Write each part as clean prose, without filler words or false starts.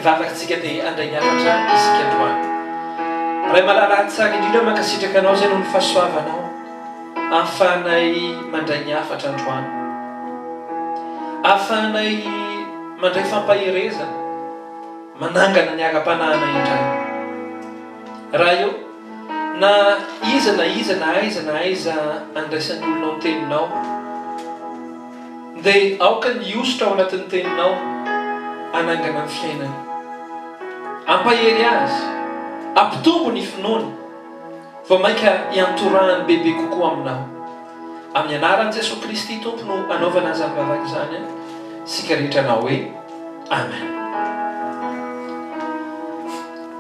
vavakantsika dia andray niafatra isika androany. Ray malala tsara indrindra mankasitraka anao zay noho ny fahasoavanao ahafahanay mandray niafatra androany, ahafahanay mandray fampaherezana manangana ny ara-panahana indray. Raha eo na iza na iza na aiza na aiza andraisan'ny olonao ny teninao dia aoka ny ositra ao anatin'ny teninao anangana ny fiainany, ampahery azy, ampitombo ny finoana vao mainka hiantorahany bebe kokoa aminao. Amin'ny anaran'i Jesosy Kristy Tompo no anaovana izany vavaka izany sika rehetra anao hoe amen.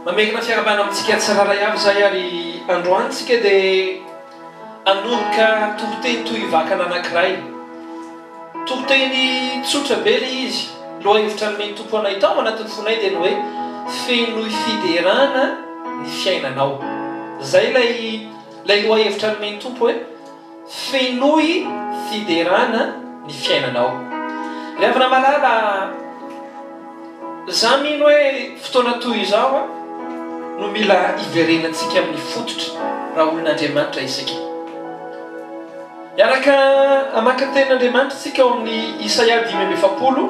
Mamekina fiarabana amintsika tsiraray avy izay ary androany tsika dia hanomboka tohiteny toy vakana anankiray. Tohiteny tsotra be ilay izy, loha hevitra nomeny tompo anay tao anatin'ny fonay dia ny hoe fenoy fiderana ny fiainanao. Zay lay loha hevitra nomeny tompo hoe fenoy fiderana ny fiainanao. Rehefa malala za mino hoe fotoana toy izao no mila iverenantsika amin'ny fototra raha olon'Andriamanitra isika. Iaraka amaka tenin'Andriamanitra isika ao amin'ny Isaia 5:7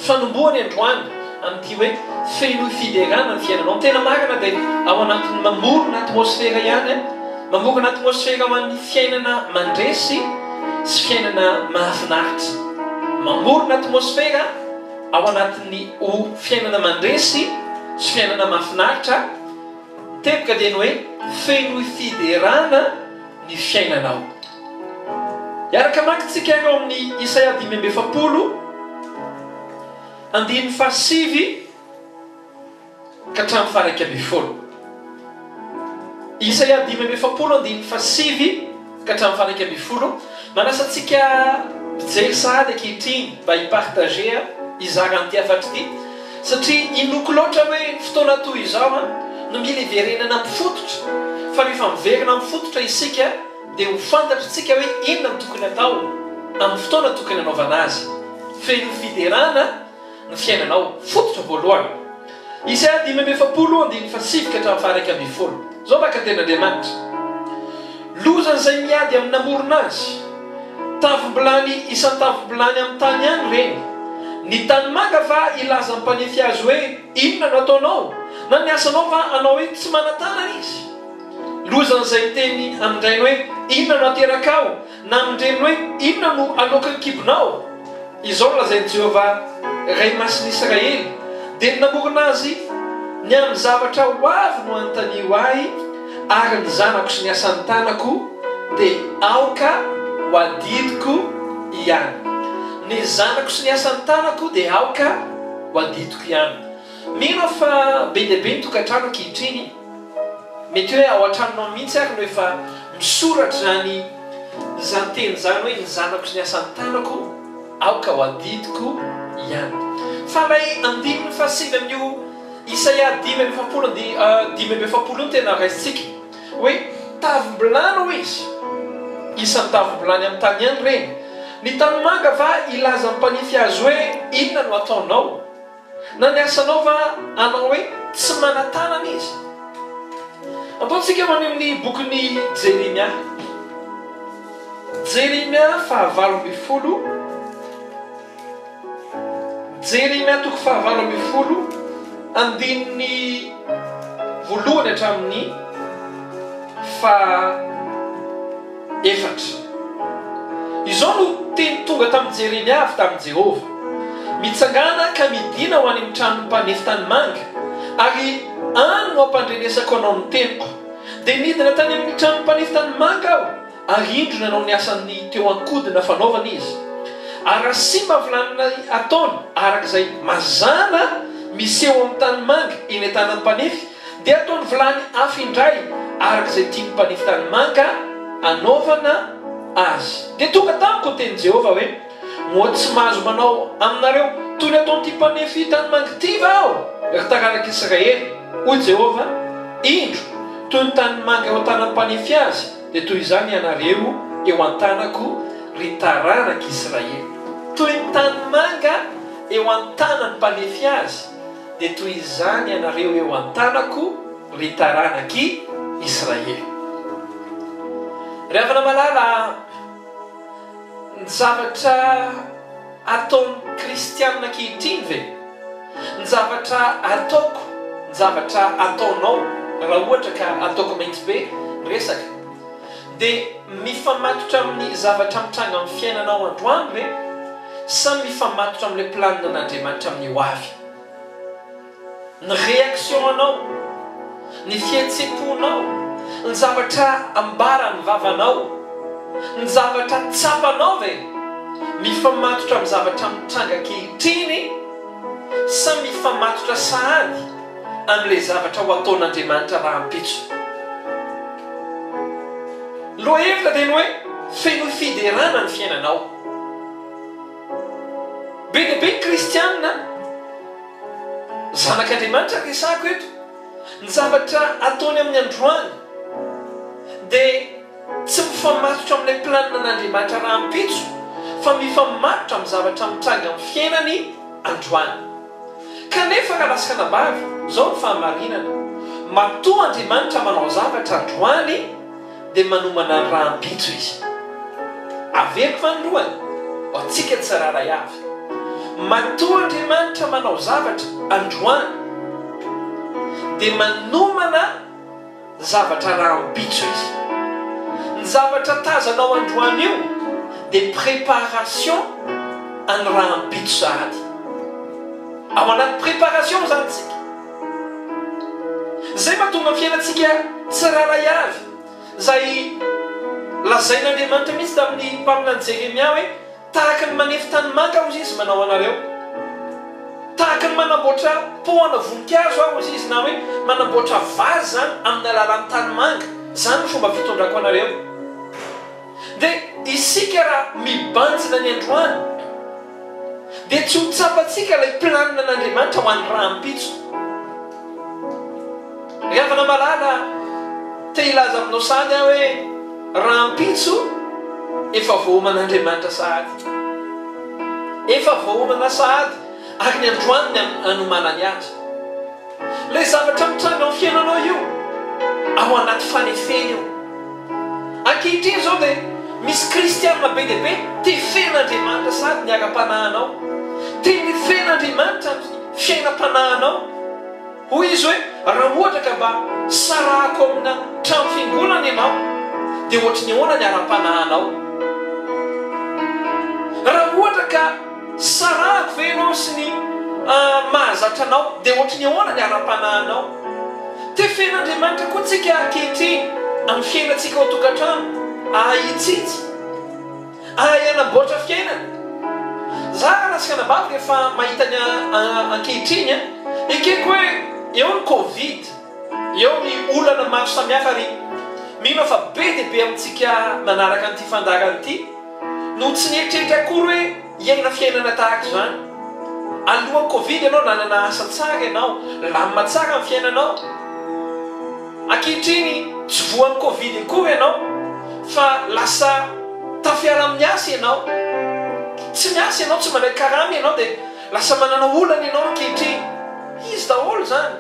fanombohany androany amin'ity hoe fenoy fiderana ny fiainanao. Tena marina dia ao anatin'ny mamorona atmosfera ihany, mamorona atmosfera ho an'ny fiainana mandresy sy fiainana mahafinaritra. Mamorona atmosfera ao anatin'ny fiainana mandresy sy fiainana mahafinaritra, teboka dia ny hoe fenoy fiderana ny fiainanao. Iaraka makitsika ao amin'ny Isaia 5:7 andiny fahasivy ka hatramin'ny faha 1:10. Isaia 5:7 andiny fahasivy ka hatramin'ny faha 1:10 manasa antsika mijery sahady ankehitriny mba hipartager izarany ty afatra ity, satria inoko loatra hoe fotoana toy izao no mila hiverenana amin'ny fototra. Fa rehefa miverina amin'ny fototra isika dia ho fantatritsika hoe inona no tokony atao amin'ny fotoana tokony anaovana azy. Fenoy fiderana ny fiainanao, fototra voalohany. Isaia 5:7 andiny fahasivy ka hatramin'ny faha 1:10. Zao baka tenin'Andriamanitra: lozan'izay miady amin'ny namorona azy, tavim-bilany isan-tavim-bilany amin'ny tany any reny. Ny tanimanga va ilaza ny mpanefy azy hoe inona no ataonao, na ny asanao va anao hoe tsy manantanana izy. Lozan'izay miteny amin'ireny hoe inona no ateraka ao, na amin'ireny hoe inona no aloka ny kibonao. Izao lazain'i Jehovah Ray Masin'Israely, dia ny namorona azy ny amin'ny zavatra ho avy no anontanio ahy, ary ny zanako sy ny asan'ny tanako dia aoka ho adidiko ihany. Ny zanako sy ny asan'ny tanako dia aoka ho adidiko ihany. Mino fa be dia be ny tokantrano ankehitriny, mety hoe ao an-tranonao mihitsy ary no efa misoratra zany teny zany hoe ny zanako sy ny asan'ny tanako aoka ho adidiko ihany. Fa lay andininy fahasivy amin'io Isaia 5:7 tena raisitsika hoe tavim-bilany ho izy, isan'ny tavim-bilany amin'ny tany ihany reny. Ny tanimanga va ilaza mpanefy azy hoe inona no ataonao, na ny asanao va anao hoe tsy manantanana izy. Ataontsika maneo amin'ny bokin'ny Jeremia 9:20. Jeremia 9:20 andininy voalohany hatramin'ny faha 4. Izao no teny tonga tamin'i Jeremia avy tamin'i Jehovah: mitsangana ka midina ho any amin'ny tranon'ny mpanefy tanimanga, ary any no ampandrenesako anao ny teniko. Dia nidina tany amin'ny tranon'ny mpanefy tanimanga aho, ary indro nanao ny asan'ny teo ankodina fanaovana izy. Ary simba volanina ataony arak'izay mazana miseho amin'ny tanimanga eny an-tanan'ny mpanefy, dia ataony vilany hafa indray arak'izay tiany mpanefy tanimanga anaovana azy. Dia tonga tamiko teny Jehovah hoe moa tsy mahazo manao aminareo toy ny ataon'ity mpanefy tanimanga ity va aho, ry taranaka Israely, hoy Jehovah. Indro toy ny tanimanga eo an-tanan'ny mpanefy azy, dia toy izany ianareo eo an-tanako ry taranaka Israely. Toy ny tanimanga eo an-tanany mpanefy azy dia toy izany ianareo eo an-tanako ry taranaky Israely. Ry havana malala, ny zavatra ataon'ny kristianina ankehitriny ve? Ny zavatra ataoko, ny zavatra ataonao raha ohatra ka ataoko maintsy be resaka dia mifamatotra amin'ny zavatra mitranga amin'ny fiainanao androany ve sa mifamatotra amin'ilay planina n'Andriamanitra amin'ny ho avy? Ny réactionanao, ny fihetseponao, ny zavatra ambarany vavanao, ny zavatra tsapanao ve mifamatotra amin'ny zavatra mitranga ankehitriny sa mifamatotra sahady amin'ilay zavatra ho ataon'Andriamanitra raha ampitso? Lohevitra dia ny hoe feno fiderana ny fiainanao. Be dia be kristianina zanak'Andriamanitra resako eto, ny zavatra ataony amin'ny androany dia tsy mifamatotra amin'ilay planina n'Andriamanitra raha ampitso fa mifamatotra amin'ny zavatra mitranga amin'ny fiainany androany. Kanefa raha lasaka nabavy zao ny fahamarinana, matoa Andriamanitra manao zavatra androany dia manomana ny raha ampitso izy. Averiko vandoany ho antsika tsiraray avy, matoa Andriamanitra manao zavatra androany dia manomana zavatra raha ampitso izy. Ny zavatra tazanao androany io dia préparation any raha ampitso sahady. Ao anaty préparation zany tsika. Zay mahatonga fiainantsika tsiraray avy, zay lazain'Andriamanitra mihitsy tamin'ny mpaminany Jeremia hoe tahaka ny manefy tanimanga aho izy manao anareo, tahaka ny manamboatra pohana voninkazo aho izy, na hoe manamboatra vazy zany amin'ny alalan'ny tanimanga. Zany ny fomba fitondrako anareo. Dia isika raha mibanjina ny androany dia tsy ho tsapantsika ilay planina n'Andriamanitra ho an'ny raha ampitso. Ry havana malala, te hilaza aminao sahady aho hoe raha ampitso efa voaoman'Andriamanitra sahady, efa voaomana sahady ary ny androany ny anomanany azy. Ilay zavatra mitranga amin'ny fiainanao io ao anaty fanefeny io. Ankehitriny zao dia misy kristianina be dia be te fen'Andriamanitra sahady ny ara-panahinao, te ny fen'Andriamanitra ny fiainam-panahinao. Hoy izy hoe raha ohatra ka mba sarahako amina trano fiangonana ianao dia ohatra ny ahoana ny ara-panahinao? Raha ohatra ka sarahako ve ianao sy ny mahazatra anao dia ohatra ny ahoana ny ara-panahinao? Te fen'Andriamanitra koa tsika ankehitriny amin'ny fiainantsika ao tokantrano, ahitsitsy, hanamboatra fiainana. Zaho lasaka nabavy rehefa mahita ny ankehitriny ekeko hoe eo ny Covid, eo ny olana maro samihafa ary mino fa be dia be amintsika manaraka an'ity fandarana ity no tsy nieritreritra akory hoe hiaina fiainana tahaka izany. Alohan'ny Covid ianao nanana asa tsara ianao, lamina tsara amin'ny fiainanao. Ankehitriny tsy voan'ny Covid akory ianao fa lasa tafiala amin'ny asa ianao. Tsy miasa ianao, tsy manao karama ianao dia lasa manana olana ianao ankehitriny. Izy daholo zany.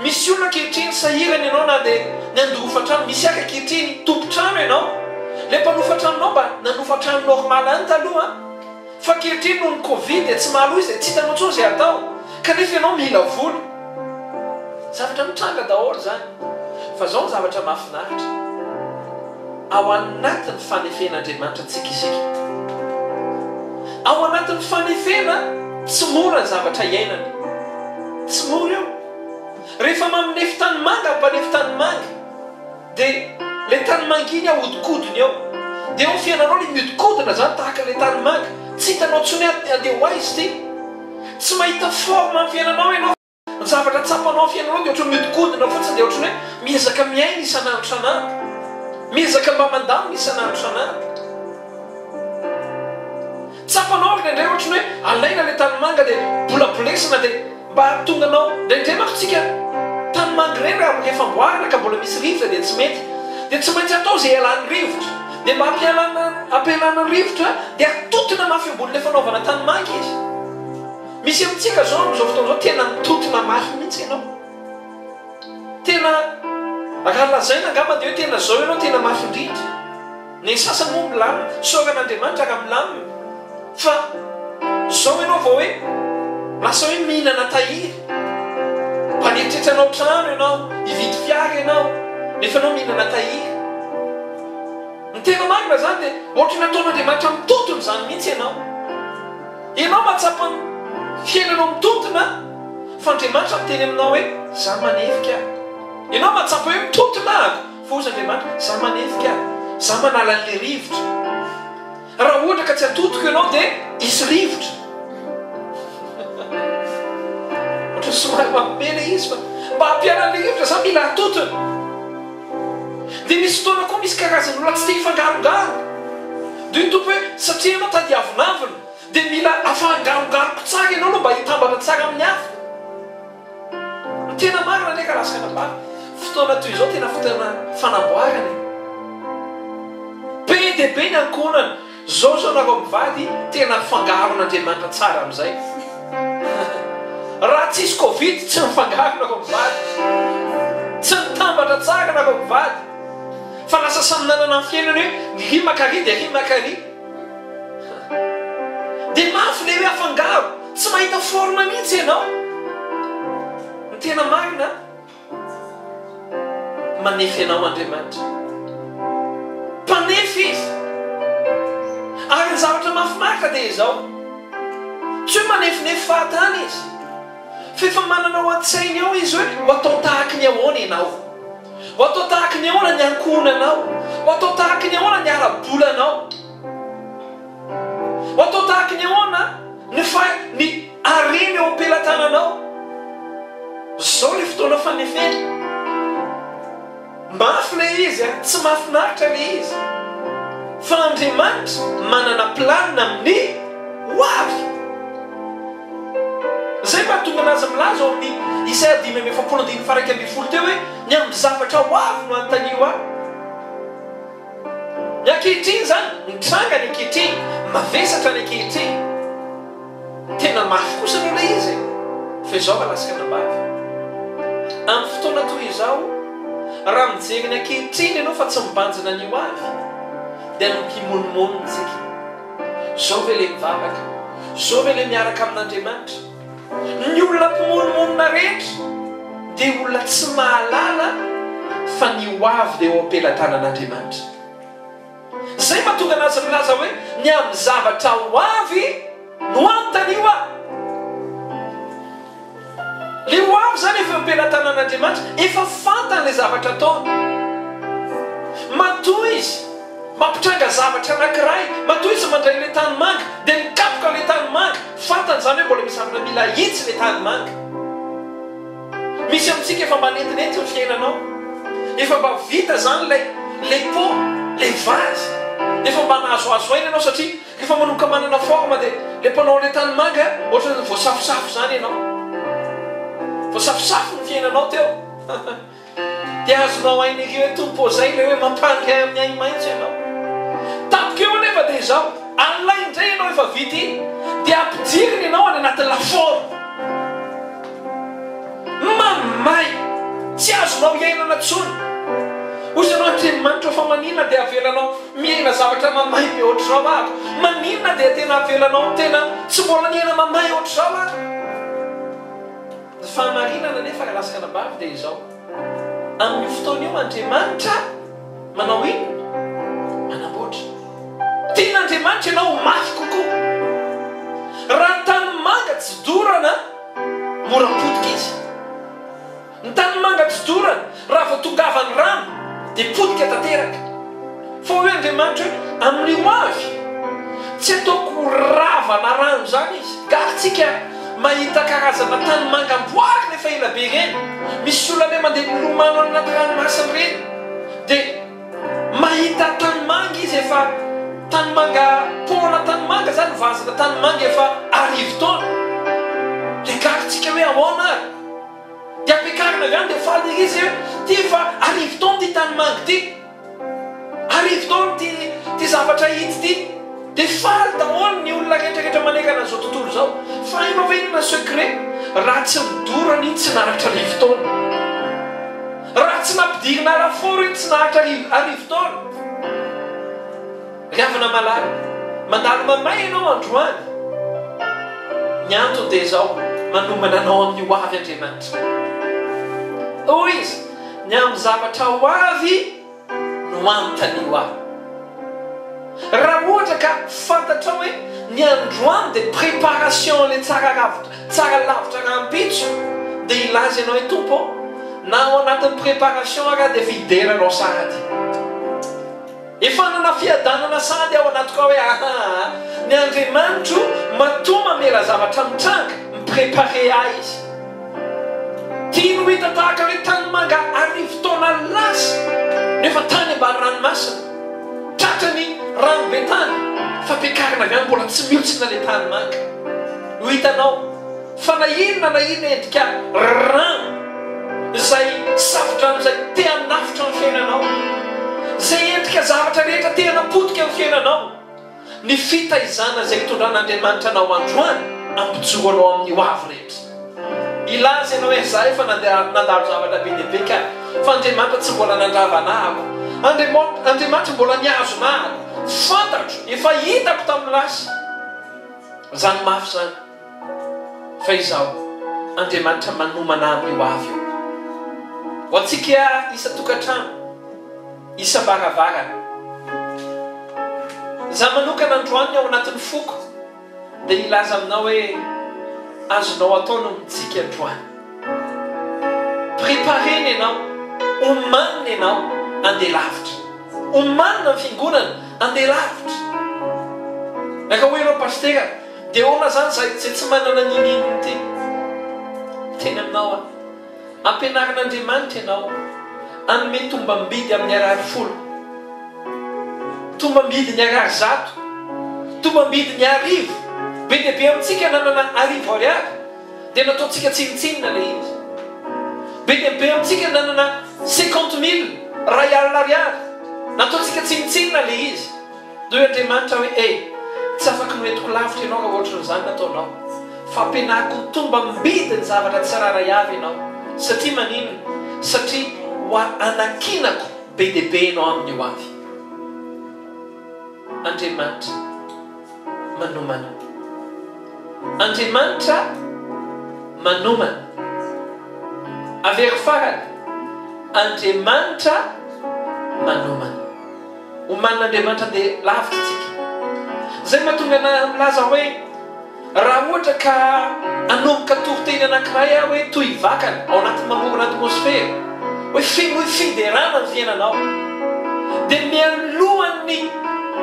Misy olona ankehitriny sahirana ianao na dia ny andorofa-trano, misy aka ankehitriny tompo-trano ianao. Ilay mpanofa-tranonao mba nanofa-trano normal any taloha, fa ankehitriny noho ny Covid dia tsy mahalo izy dia tsy hitanao intsony izay atao, kanefa ianao mila vola. Zavatra mitranga daholo zany. Fa zao ny zavatra mahafinaritra, ao anatin'ny fanefen'Andriamanitra antsika isika. Ao anatin'ny fanefena tsy mora ny zavatra iainana, tsy mora eo. Rehefa maminefy tanimanga mpanefy tanimanga dia ilay tanimanga iny ahodikodiny eo, dia eo ny fiainanao ilay miodikodina zany tahaka ilay tanimanga. Tsy hitanao tsony andeha ho aizy ity, tsy mahita forme amin'ny fiainanao ianao. Ny zavatra tsapanao amin'ny fiainanao dia ohatran'ny miodikodina fotsiny, dia ohatran'ny hoe miezaka miaina isan'andro isan'andro, miezaka mba mandamina isan'andro isan'andro. Tsapanao indraindray ohatran'ny hoe alaina ilay tanimanga dia bolabolesina dia mba hahatonga anao indraindray manko tsika tanimanga ireny raha rehefa amboarina ka mbola misy rivotra dia tsy mety, dia tsy maintsy atao izay ialany rivotra, dia mba ampialana rivotra dia atotona mafy ambony ilay fanaovana tanimanga izy. misy amintsika zao zao fotoana zao tena mitotona mafy mihitsy ianao tena raha lazaina angamba dia hoe tena zao ianao tena mafy indrindra ny sasany moa milamina soran'Andriamanitra ka milamina fa zao ianao vao hoe lasa hoe mihinana tahiry mba nieritreritra anao trano ianao hividy fiara ianao nefa anao mihinana tahiry ny tena marina zany dia ohatra nataon'Andriamanitra mitotona zany mihitsy ianao mahatsapa fiainanao mitotona fa Andriamanitra miteny aminao hoe za manefika ianao mahatsapa hoe mitotona ako fa ozy Andriamanitra za manefika za manala an'le rivotra raha ohatra ka tsy atotoko ianao dia isy rivotra ohatra somary mampimena izy fa mba hampianan'le rivotra za mila atotona dia misy fotoana koa misy karazany olona tsy tia hifangarongaro dia tompo hoe satria ianao tadiavonavina dia mila afangarongaroko tsara ianao no mba hitambatra tsara amin'ny hafa ny tena marina neka rahasakanambary fotoana toy izao tena fotoana fanamboarana be dia be ny ankonana zao zao nareo mivady tena fangaron'Andriamanitra tsara amin'izay raha tsisy covid tsy mifangaro nareo mivady tsy mitambatra tsara nareo mivady fa lasa samy nanana ny fiainana hoe rimakary dia rimakary dia mafy le hoe afangaro tsy mahita forme mihitsy ianao ny tena marina manefy ianao Andriamanitra mpanefy izy ary ny zavatra mahafinaritra dia izao tsy hoe manefinefy fahatany izy fa efa manana ho an-tsainy ao izy hoe ho atao tahaka ny ahoana ianao ho atao tahaka ny ahoana ny ankonanao ho atao tahaka ny ahoana ny ara-bolanao ho atao tahaka ny ahoana ny areny eo am-pelatananao zao le fotoana fanefena mafy le izy tsy mahafinaritra le izy fa Andriamanitra manana planina amin'ny hoavy zay mahatonga anazy milaza ao amin'ny Isaia 5:1-7 teo hoe ny amin'ny zavatra hoavy no antanio aho ny ankehitriny zany mitranga ny ankehitriny mavesatra ny ankehitriny tena mafy kosa no le izy fa izao valasika nambavy amin'ny fotoana toy izao raha mijery ny ankehitriny ianao fa tsy mibanjina ny hoavy dia nompimonimonintsika zao ve le mivavaka zao ve le miaraka amin'Andriamanitra ny olona mpimonimonina rehetra dia olona tsy mahalala fa ny hoavy dia eo am-pelatanan'Andriamanitra zay mahatonga anazy milaza hoe ny amin'ny zavatra hoavy no antanio aho le hoavy zany efa eo am-pelatanan'Andriamanitra efa fantany le zavatra ataony matoy izy mampitranga zavatra anankiray matoy izy mandray le tany manga dia mikapoka le tany manga fantany zany hoe mbola misy zavatra mila hitsy le tany manga misy amintsika efa manentinenty ny fiainanao efa mba vita zany le pot le vazy efa mba nahazoazo aina ianao satria efa manomboka manana forme dia le mpanao le tany manga ohatra ny voasafosafo zany ianao voasafosafo ny fiainanao teo dia azonao aina iry hoe tompo zay le hoe mampangy amin'ny ainy maitso ianao tapika eo anefa dia izao alina indray ianao efa vita iny dia ampijiriny ianao any anaty laforme mamay tsy azonao iainana tsony ozy anao Andriamanitra fa maninona dia avelanao miaina zavatra mamay be ohatr'izao ako maninona dia tena avelanao tena tsy mbola niaina mamay ohatr'izao ako fa marinana nefa rahalasika nambavy dia izao amin'ny fotoana io Andriamanitra manao ino manamboatra tian'Andriamanitra ianao mafy kokoa raha ny tany manga tsy dorana mora potika izy ny tany manga tsy dorana raha vao tongavany rano dia potika tanteraka fa hoe Andriamanitra hoe amin'ny hoavy tsy ataoko ravana rano zany izy gatsika mahita karazana tany manga mboary nefa ela be reny misy olona le mandeha milomano anaty ranomasina reny dia mahita tany manga izy efa tany manga pona tany manga zany vazana tany manga efa arivo taona dia gatsika hoe ahoana ary dia ampiakarina avy any dia faly izy hoe ty efa arivo taona ty tany manga ty arivo taona ty zavatra hity ty dia faly daholo ny olona rehetrarehetra manekana zao tontolo zao fa ianao ve inona secret raha tsy midorana iny tsy naratra rivotaona raha tsy nampidirina laforo iny tsy naratra arivotaona riavana malala mandalo mamay ianao androany ny antony dia zao manomana anao amin'ny ho avy Andriamanitra hoy izy ny amin'ny zavatra ho avy no antany ho avy raha ohatra ka fantatra hoe ny androany dia préparation le tsara lavitra rahampitso dia ilaza ianao hoe tompo na ao anatin'ny préparation raha dia videranao sady efa nana fiadanana sady ao anatiko hoe ny Andriamanitro matoa mamela zavatra mitranga miprépare ahy izy tiano hita tahaka hoe tany manga arivotaona lasa nefa tany ambany ranomasina tratrany rano be tany fa ampiakarina avy any mbola tsy miotsina le tany manga ho hitanao fa na inona endrika rano izay safodrano izay te hanafitra ny fiainanao izay endrika zavatra rehetra te hanapotika ny fiainanao ny fitaizana izay hitondran'Andriamanitra anao androany ampijoro anao amin'ny ho avy rehetra ilaza ianao hoe za efa nandalo zavatra be dehibe ka fa Andriamanitra tsy mbola nandravanahako Andriamanitra mbola niazo nahako fantatro efa hitako tamin'ny lasa zany mafy zany fa izao Andriamanitra manomana amin'ny ho avy io ho antsika isa tokantrano isa baravarana za manokana androany ao anatin'ny foko dia ilaza aminao hoe azonao ataona mitsika androany prépareny ianao omanina ianao andeha lavitra omanina ny fiangonana andeha lavitra naka hoe ianao pastera dia ona zany zay tsy manana ninino ty teny aminao ampianarin'Andriamanitra ianao anome tombam-bidy amin'ny arary folo tombam-bidy ny arary zato tombam-bidy ny arivo be dehibe amintsika nanana arivo ariary dia nataontsika tsinitsinina le izy be dehibe amintsika nanana 50,000 ray ariary nataontsika tsinitsinina le izy doe Andriamanitra hoe tsy afaka noentiko lavitra ianao raha ohatran'izany nataonao fa ampianariko ny tombam-bidy ny zavatra tsiraray avy ianao satria maninona satria ho anakinako be dehibe ianao amin'ny ho avy Andriamanitra manomana Andriamanitra manomana avery farany Andriamanitra manomana oman'Andriamanitra dia lavitra tsika zay mahatonga milaza hoe raha ohatra ka anomboka toroteny anankiray aho hoe toy vakana ao anatin'ny mamorona atmosfera hoe feno fiderana ny fiainanao dia mialohan'ny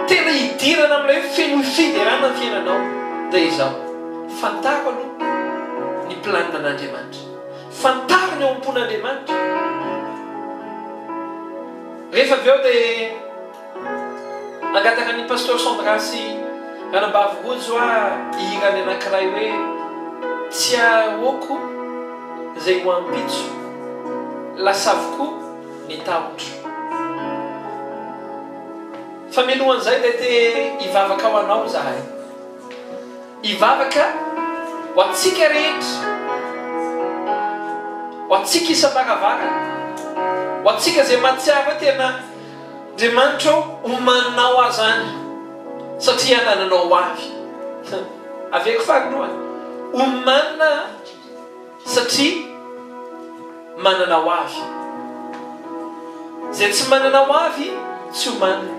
tena hidirana amin'ilay hoe feno fiderana ny fiainanao dia izao fantaro aloha ny planina an'Andriamanitra fantaro ny ao am-pon'Andriamanitra rehefa avy eo dia angataka ny pasteur Sandrasy ranambavy rojo ihirany anankiray hoe tsy ahoko izay ho ampitso lasavoko ny tahotro fa mialohan'izay dia te hivavaka ho anao zahay hivavaka ho antsika rehetra ho antsika isam-baravarana ho antsika izay mahatsiaro hoe tena Andriamanitra omaninao azany satria anananao ho avy aveko farinoa omanina satria manana ho avy izay tsy manana ho avy tsy omanina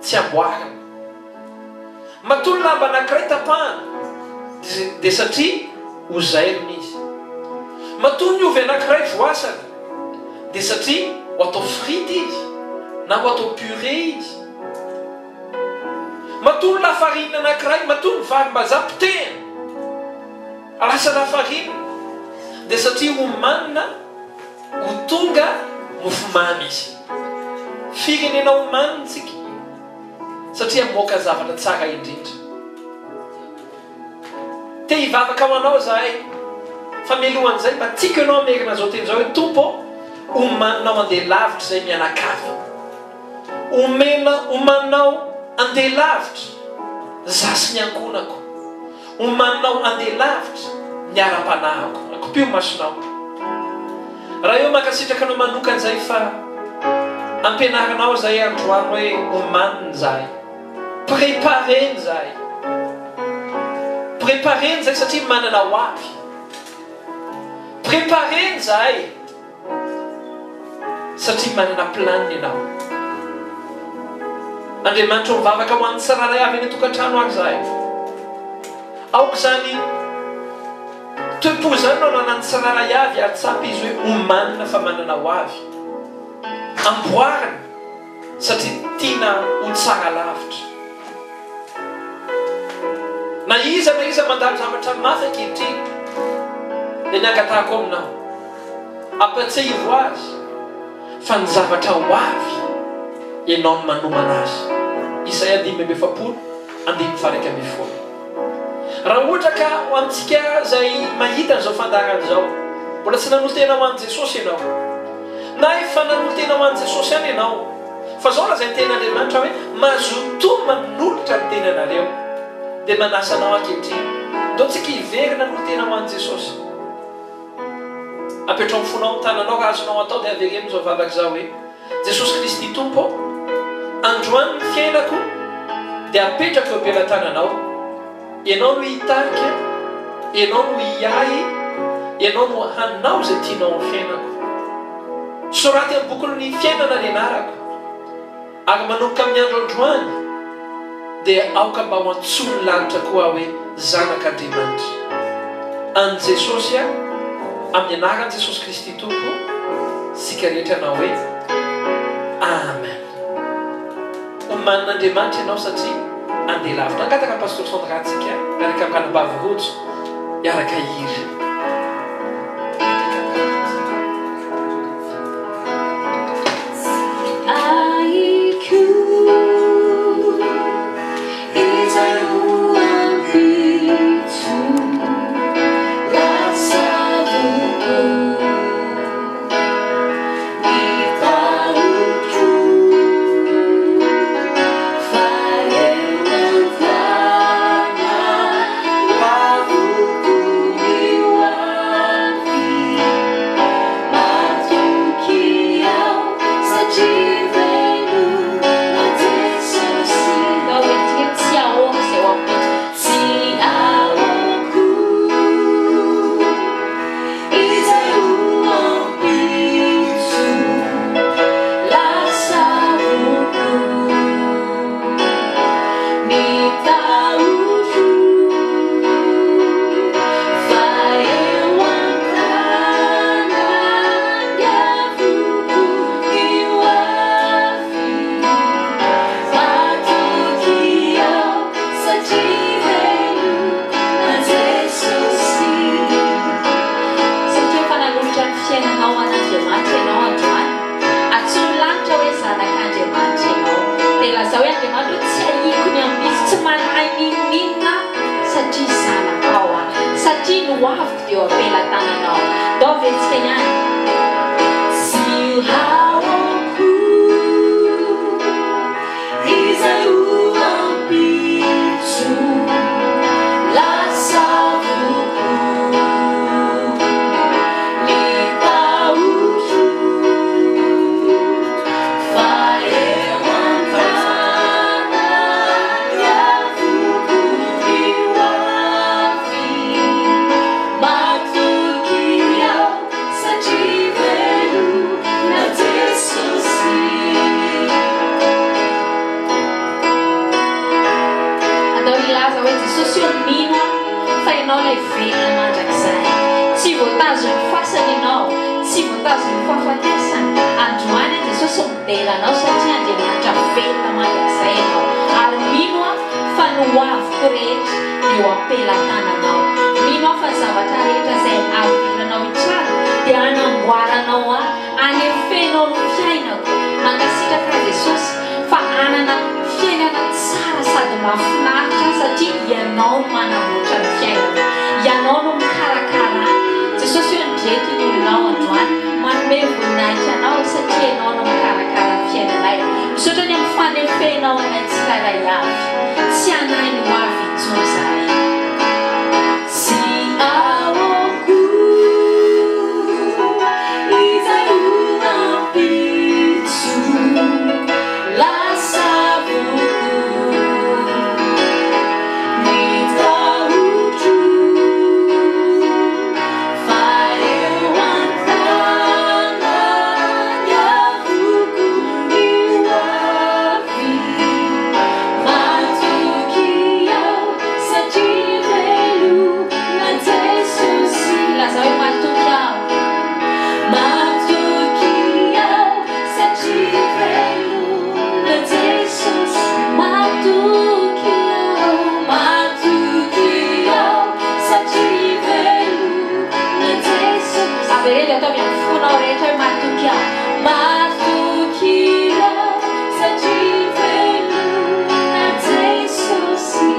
tsy amboarina matoa lamba anankiray tapahana dia satria hozairina izy matoa ny ovy anankiray voasana dia satria ho atao frity izy na ho atao puré izy matoa ny lafarina anankiray matoa ny varim-bazaha pitehina lasa lafarina dia satria omanina ho tonga mofomamy izy firenena omanina tsika satria moka zavatra tsara indrindra te hivavaka ho anao zahay fa mialohan'izay mba tiako ianao amerina zao teny zao hoe tompo omaninao andeha lavitra izay mianakavy omaninao andeha lavitra zasy ny ankonako omaninao andeha lavitra ny ara-panahako akopio masonao raha eo makasitraka anao manokany zay fa ampianarinao zay androany hoe omaniny zay prépareny zay prépareny zay satria manana ho avy prépareny zay satria manana planiny ianao Andriamanitra mivavaka ho an'ny tsiraray avy eny tokantrano aky zay aoka zany toepozany no nanany tsiraray avy ary tsapy izy hoe omanina fa manana ho avy amboariny satria tiana ho tsara lavitra na iza mandalo zavatra mafy ankehitriny dia niangatahako aminao ampatsaivo azy fa ny zavatra ho avy ianao no manomana azy Isaia 5:7 raha ohatra ka ho amintsika zay mahita an'izao fandarana zao mbola tsy nanolo tena ho an'i Jesosy ianao na efa nanolo tena ho an'i Jesosy ihany ianao fa zao raha zay ten'Andriamanitra hoe mazotoa manolotra ny tenanareo dia manasa anao ankehitriny ndao tsika hiverina nanolo tena ho an'i Jesosy apetrao amin'ny fonao amin'ny tananao raha azonao atao dia avereno zao vavaka zao hoe Jesosy Kristy tompo androany ny fiainako dia apetraka eo am-pelantananao ianao no hitarika ianao no hiay ianao no hanao zay tianao amin'ny fiainako soraty amin'ny bokon'ny fiainana ny anarako ary manomboka amin'ny andro androany dia aoka mba ho antsony lanitra koa hoe zanak'Andriamanitra an Jesosy amin'ny anaran'i Jesosy Kristy tompo sika rehetra anao hoe amen omanin'Andriamanitra ianao satria andeha lavitra angataka pastor Sandratsika miaraka amin'ny kanabavy-rojo miaraka hiry Misaotra ny amin'ny fanefenao anaty tsirairay avy tsy anahy ny dia ataovy amin'ny fonao rehetra hoe matoky aho matokira satria velona Jesosy.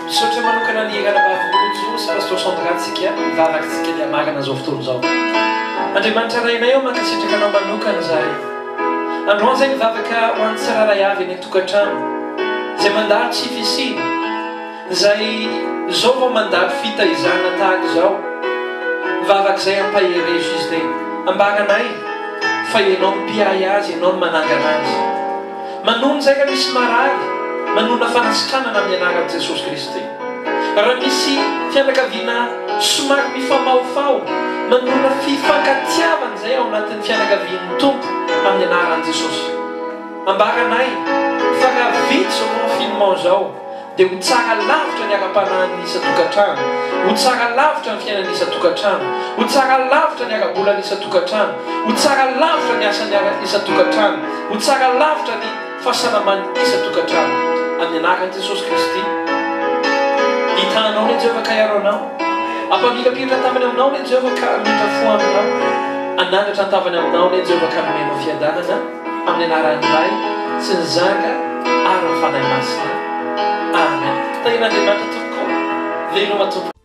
Misaotra manokana ny rahavavolojo sy pastor Sandratsika mivavakitsika ny amarana zao fotoana zao. Andriamanitra rainay eo mankasitraka anao manokana izahay. Androany izay mivavaka ho an'ny tsiraray avy eny tokantrano izay mandalo tsy fisiny, izay zao vao mandalo fitaizana tahaka izao. Mivavaka izay ampahery Jésus izay ambaranay fa ianao mpiay azy, ianao manangana azy. Manono izay raha misy marary, manona fanasitranana amin'ny anaran'i Jesosy Kristy. Raha misy fianakaviana somary mifamaofao, manona fifankatiavana izay ao anatin'ny fianakavian'ny tompo amin'ny anaran'i Jesosy. Ambaranay fa raha vitsy zao confinement zao dia ho tsara lavitra ny ara-panahin'ny isa-tokantrano, ho tsara lavitra ny fiainan'ny isa-tokantrano, ho tsara lavitra ny ara-bolan'ny isa-tokantrano, ho tsara lavitra ny asan'ny isa-tokantrano, ho tsara lavitra ny fahasalaman'ny isa-tokantrano amin'ny anaran'i Jesosy Kristy. Hitanao ny Jehovah ka iaro anao, ampamirapiratra antavany aminao ny Jehovah ka midra fo aminao, anandratra antavany aminao ny Jehovah ka nomena fiadanana amin'ny anaran'ny Ray sy ny Zanaka ary ny fanahy masina. Amen. Tahin'Andriamanitra tokoa veloma tompoko.